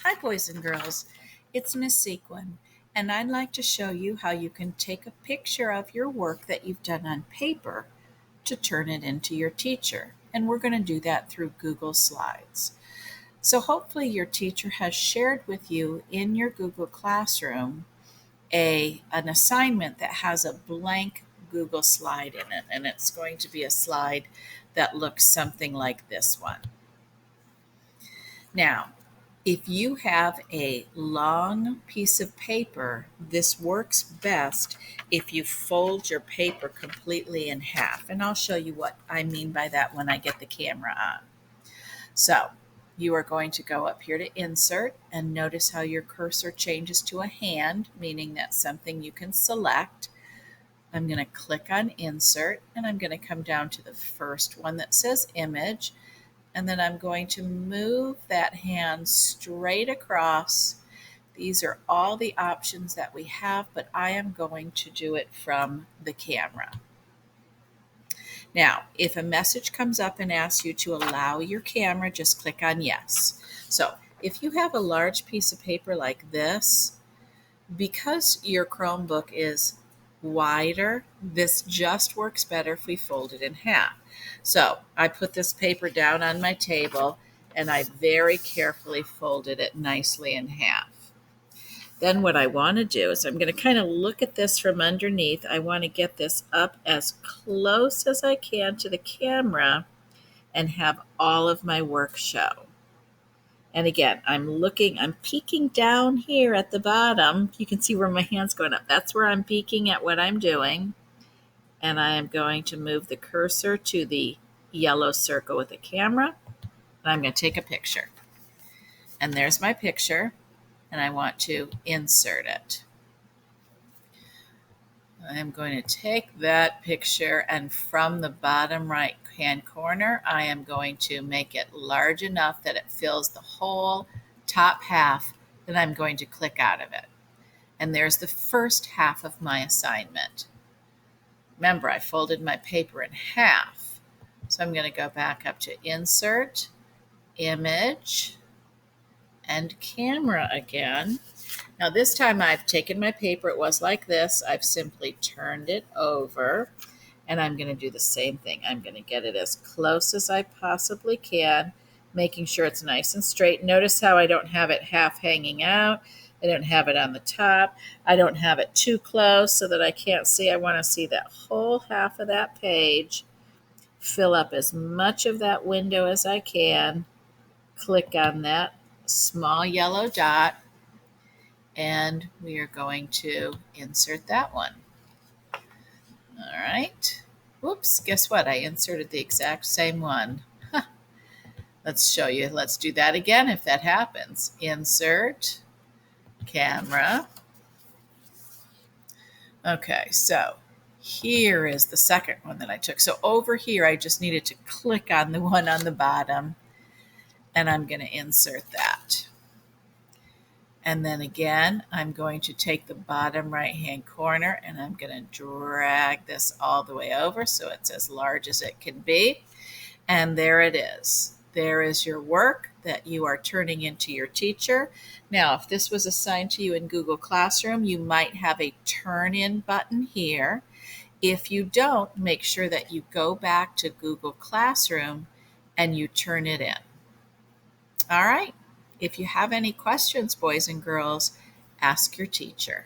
Hi, boys and girls. It's Miss Sequin, and I'd like to show you how you can take a picture of your work that you've done on paper to turn it into your teacher. And we're going to do that through Google Slides. So hopefully your teacher has shared with you in your Google Classroom an assignment that has a blank Google slide in it, and it's going to be a slide that looks something like this one. Now, if you have a long piece of paper, this works best if you fold your paper completely in half. And I'll show you what I mean by that when I get the camera on. So you are going to go up here to Insert and notice how your cursor changes to a hand, meaning that's something you can select. I'm going to click on Insert and I'm going to come down to the first one that says Image. And then I'm going to move that hand straight across. These are all the options that we have, but I am going to do it from the camera. Now, if a message comes up and asks you to allow your camera, just click on yes. So if you have a large piece of paper like this, because your Chromebook is wider, this just works better if we fold it in half. So I put this paper down on my table and I very carefully folded it nicely in half. Then what I want to do is I'm going to kind of look at this from underneath. I want to get this up as close as I can to the camera and have all of my work show. And again, I'm peeking down here at the bottom. You can see where my hand's going up. That's where I'm peeking at what I'm doing. And I am going to move the cursor to the yellow circle with the camera. And I'm going to take a picture. And there's my picture. And I want to insert it. I'm going to take that picture and from the bottom right hand corner, I am going to make it large enough that it fills the whole top half. Then I'm going to click out of it. And there's the first half of my assignment. Remember, I folded my paper in half. So I'm going to go back up to Insert, Image, and Camera again. Now this time I've taken my paper, it was like this, I've simply turned it over and I'm going to do the same thing. I'm going to get it as close as I possibly can, making sure it's nice and straight. Notice how I don't have it half hanging out. I don't have it on the top. I don't have it too close so that I can't see. I want to see that whole half of that page. Fill up as much of that window as I can. Click on that small yellow dot. And we are going to insert that one. All right. Whoops, guess what? I inserted the exact same one. Let's show you. Let's do that again if that happens. Insert, camera. Okay, so here is the second one that I took. So over here, I just needed to click on the one on the bottom, and I'm going to insert that. And then again, I'm going to take the bottom right-hand corner and I'm going to drag this all the way over so it's as large as it can be. And there it is. There is your work that you are turning into your teacher. Now, if this was assigned to you in Google Classroom, you might have a turn-in button here. If you don't, make sure that you go back to Google Classroom and you turn it in. All right. If you have any questions, boys and girls, ask your teacher.